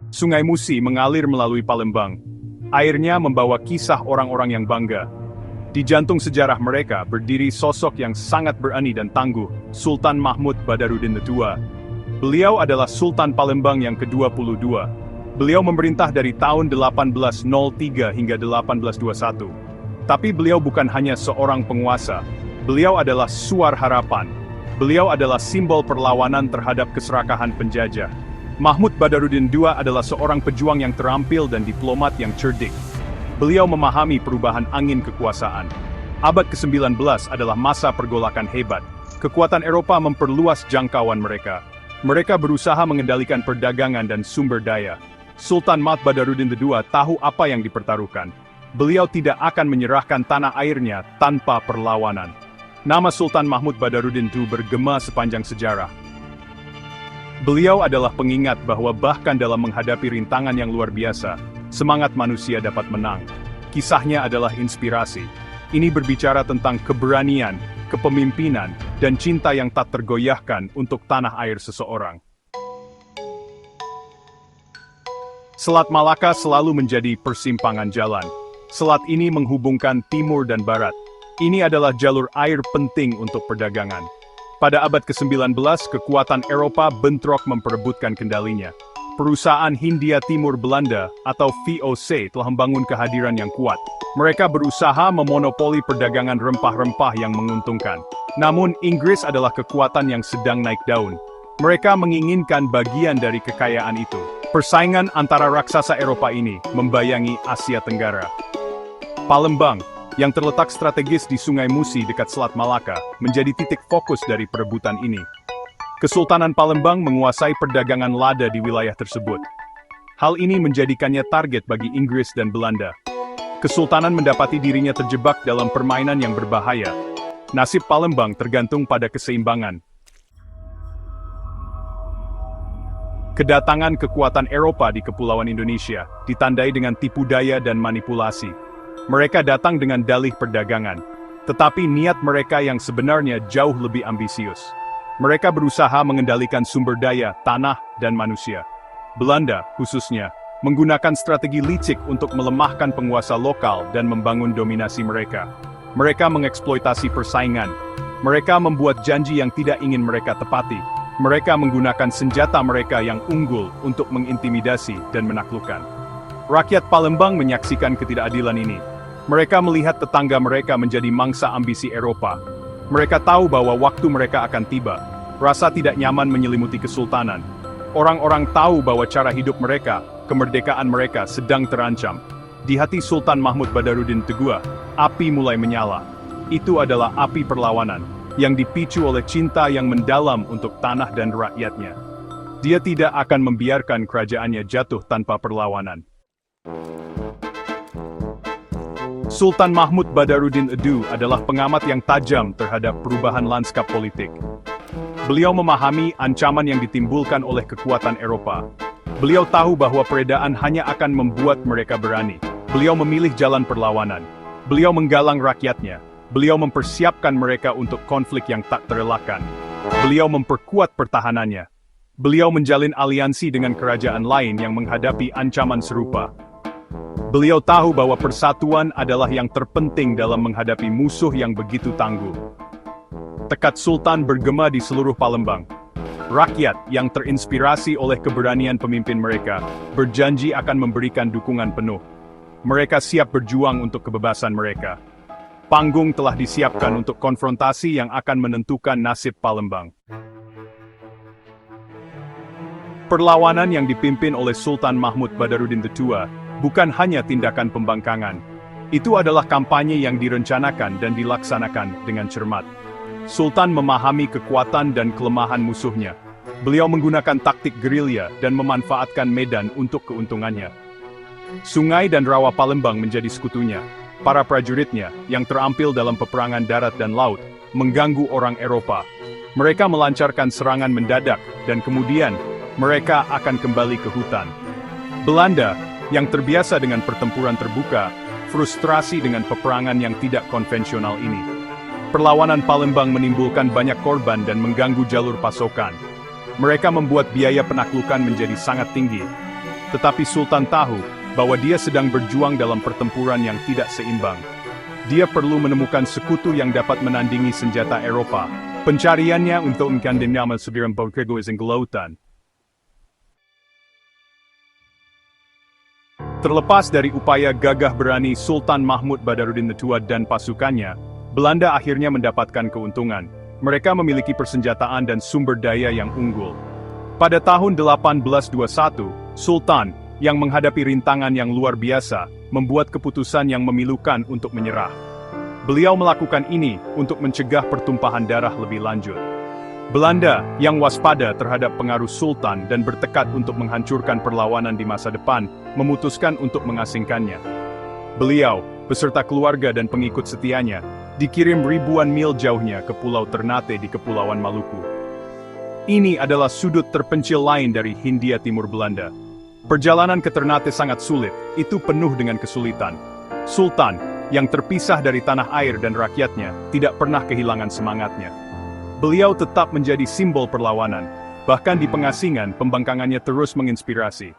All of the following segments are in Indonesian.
Sungai Musi mengalir melalui Palembang. Airnya membawa kisah orang-orang yang bangga. Di jantung sejarah mereka berdiri sosok yang sangat berani dan tangguh, Sultan Mahmud Badarudin II. Beliau adalah Sultan Palembang yang ke-22. Beliau memerintah dari tahun 1803 hingga 1821. Tapi beliau bukan hanya seorang penguasa. Beliau adalah suar harapan. Beliau adalah simbol perlawanan terhadap keserakahan penjajah. Mahmud Badarudin II adalah seorang pejuang yang terampil dan diplomat yang cerdik. Beliau memahami perubahan angin kekuasaan. Abad ke-19 adalah masa pergolakan hebat. Kekuatan Eropa memperluas jangkauan mereka. Mereka berusaha mengendalikan perdagangan dan sumber daya. Sultan Mahmud Badarudin II tahu apa yang dipertaruhkan. Beliau tidak akan menyerahkan tanah airnya tanpa perlawanan. Nama Sultan Mahmud Badarudin II bergema sepanjang sejarah. Beliau adalah pengingat bahwa bahkan dalam menghadapi rintangan yang luar biasa, semangat manusia dapat menang. Kisahnya adalah inspirasi. Ini berbicara tentang keberanian, kepemimpinan, dan cinta yang tak tergoyahkan untuk tanah air seseorang. Selat Malaka selalu menjadi persimpangan jalan. Selat ini menghubungkan timur dan barat. Ini adalah jalur air penting untuk perdagangan. Pada abad ke-19, kekuatan Eropa bentrok memperebutkan kendalinya. Perusahaan Hindia Timur Belanda, atau VOC, telah membangun kehadiran yang kuat. Mereka berusaha memonopoli perdagangan rempah-rempah yang menguntungkan. Namun, Inggris adalah kekuatan yang sedang naik daun. Mereka menginginkan bagian dari kekayaan itu. Persaingan antara raksasa Eropa ini membayangi Asia Tenggara. Palembang, yang terletak strategis di Sungai Musi dekat Selat Malaka, menjadi titik fokus dari perebutan ini. Kesultanan Palembang menguasai perdagangan lada di wilayah tersebut. Hal ini menjadikannya target bagi Inggris dan Belanda. Kesultanan mendapati dirinya terjebak dalam permainan yang berbahaya. Nasib Palembang tergantung pada keseimbangan. Kedatangan kekuatan Eropa di Kepulauan Indonesia ditandai dengan tipu daya dan manipulasi. Mereka datang dengan dalih perdagangan, tetapi niat mereka yang sebenarnya jauh lebih ambisius. Mereka berusaha mengendalikan sumber daya, tanah, dan manusia. Belanda, khususnya, menggunakan strategi licik untuk melemahkan penguasa lokal dan membangun dominasi mereka. Mereka mengeksploitasi persaingan. Mereka membuat janji yang tidak ingin mereka tepati. Mereka menggunakan senjata mereka yang unggul untuk mengintimidasi dan menaklukkan. Rakyat Palembang menyaksikan ketidakadilan ini. Mereka melihat tetangga mereka menjadi mangsa ambisi Eropa. Mereka tahu bahwa waktu mereka akan tiba. Rasa tidak nyaman menyelimuti kesultanan. Orang-orang tahu bahwa cara hidup mereka, kemerdekaan mereka sedang terancam. Di hati Sultan Mahmud Badarudin II, api mulai menyala. Itu adalah api perlawanan, yang dipicu oleh cinta yang mendalam untuk tanah dan rakyatnya. Dia tidak akan membiarkan kerajaannya jatuh tanpa perlawanan. Sultan Mahmud Badarudin II adalah pengamat yang tajam terhadap perubahan lanskap politik. Beliau memahami ancaman yang ditimbulkan oleh kekuatan Eropa. Beliau tahu bahwa peredaan hanya akan membuat mereka berani. Beliau memilih jalan perlawanan. Beliau menggalang rakyatnya. Beliau mempersiapkan mereka untuk konflik yang tak terelakkan. Beliau memperkuat pertahanannya. Beliau menjalin aliansi dengan kerajaan lain yang menghadapi ancaman serupa. Beliau tahu bahwa persatuan adalah yang terpenting dalam menghadapi musuh yang begitu tangguh. Tekad Sultan bergema di seluruh Palembang. Rakyat yang terinspirasi oleh keberanian pemimpin mereka, berjanji akan memberikan dukungan penuh. Mereka siap berjuang untuk kebebasan mereka. Panggung telah disiapkan untuk konfrontasi yang akan menentukan nasib Palembang. Perlawanan yang dipimpin oleh Sultan Mahmud Badarudin II bukan hanya tindakan pembangkangan. Itu adalah kampanye yang direncanakan dan dilaksanakan dengan cermat. Sultan memahami kekuatan dan kelemahan musuhnya. Beliau menggunakan taktik gerilya dan memanfaatkan medan untuk keuntungannya. Sungai dan rawa Palembang menjadi sekutunya. Para prajuritnya, yang terampil dalam peperangan darat dan laut, mengganggu orang Eropa. Mereka melancarkan serangan mendadak, dan kemudian, mereka akan kembali ke hutan. Belanda, yang terbiasa dengan pertempuran terbuka, frustrasi dengan peperangan yang tidak konvensional ini. Perlawanan Palembang menimbulkan banyak korban dan mengganggu jalur pasokan. Mereka membuat biaya penaklukan menjadi sangat tinggi. Tetapi Sultan tahu bahwa dia sedang berjuang dalam pertempuran yang tidak seimbang. Dia perlu menemukan sekutu yang dapat menandingi senjata Eropa. Pencariannya untuk Skandinavia sebelum Portugis gelautan. Terlepas dari upaya gagah berani Sultan Mahmud Badarudin II dan pasukannya, Belanda akhirnya mendapatkan keuntungan. Mereka memiliki persenjataan dan sumber daya yang unggul. Pada tahun 1821, Sultan, yang menghadapi rintangan yang luar biasa, membuat keputusan yang memilukan untuk menyerah. Beliau melakukan ini untuk mencegah pertumpahan darah lebih lanjut. Belanda, yang waspada terhadap pengaruh Sultan dan bertekad untuk menghancurkan perlawanan di masa depan, memutuskan untuk mengasingkannya. Beliau, beserta keluarga dan pengikut setianya, dikirim ribuan mil jauhnya ke Pulau Ternate di Kepulauan Maluku. Ini adalah sudut terpencil lain dari Hindia Timur Belanda. Perjalanan ke Ternate sangat sulit, itu penuh dengan kesulitan. Sultan, yang terpisah dari tanah air dan rakyatnya, tidak pernah kehilangan semangatnya. Beliau tetap menjadi simbol perlawanan, bahkan di pengasingan pembangkangannya terus menginspirasi.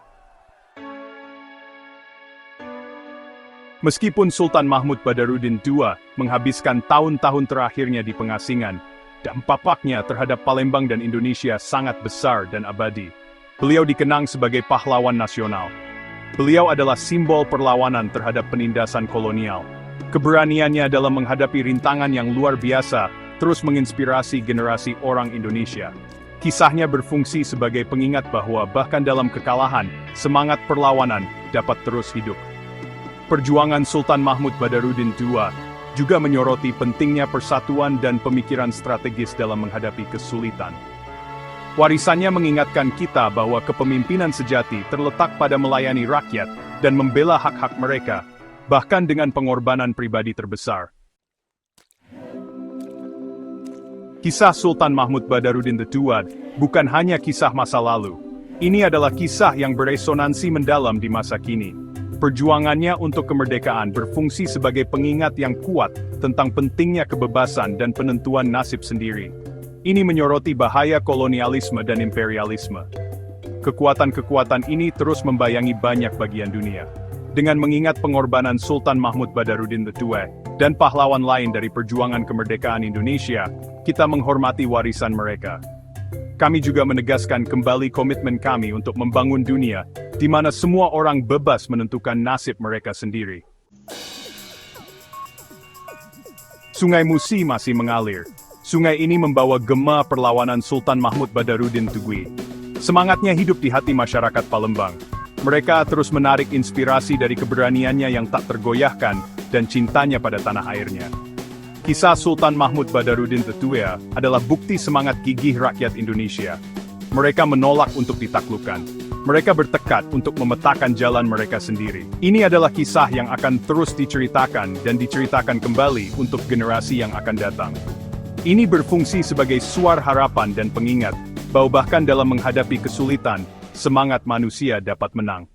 Meskipun Sultan Mahmud Badarudin II menghabiskan tahun-tahun terakhirnya di pengasingan, dampaknya terhadap Palembang dan Indonesia sangat besar dan abadi. Beliau dikenang sebagai pahlawan nasional. Beliau adalah simbol perlawanan terhadap penindasan kolonial. Keberaniannya dalam menghadapi rintangan yang luar biasa terus menginspirasi generasi orang Indonesia. Kisahnya berfungsi sebagai pengingat bahwa bahkan dalam kekalahan, semangat perlawanan dapat terus hidup. Perjuangan Sultan Mahmud Badarudin II juga menyoroti pentingnya persatuan dan pemikiran strategis dalam menghadapi kesulitan. Warisannya mengingatkan kita bahwa kepemimpinan sejati terletak pada melayani rakyat dan membela hak-hak mereka, bahkan dengan pengorbanan pribadi terbesar. Kisah Sultan Mahmud Badarudin II bukan hanya kisah masa lalu. Ini adalah kisah yang beresonansi mendalam di masa kini. Perjuangannya untuk kemerdekaan berfungsi sebagai pengingat yang kuat tentang pentingnya kebebasan dan penentuan nasib sendiri. Ini menyoroti bahaya kolonialisme dan imperialisme. Kekuatan-kekuatan ini terus membayangi banyak bagian dunia. Dengan mengingat pengorbanan Sultan Mahmud Badarudin II dan pahlawan lain dari perjuangan kemerdekaan Indonesia, kita menghormati warisan mereka. Kami juga menegaskan kembali komitmen kami untuk membangun dunia, di mana semua orang bebas menentukan nasib mereka sendiri. Sungai Musi masih mengalir. Sungai ini membawa gema perlawanan Sultan Mahmud Badarudin II. Semangatnya hidup di hati masyarakat Palembang. Mereka terus menarik inspirasi dari keberaniannya yang tak tergoyahkan dan cintanya pada tanah airnya. Kisah Sultan Mahmud Badarudin II adalah bukti semangat gigih rakyat Indonesia. Mereka menolak untuk ditaklukkan. Mereka bertekad untuk memetakan jalan mereka sendiri. Ini adalah kisah yang akan terus diceritakan dan diceritakan kembali untuk generasi yang akan datang. Ini berfungsi sebagai suara harapan dan pengingat bahwa bahkan dalam menghadapi kesulitan, semangat manusia dapat menang.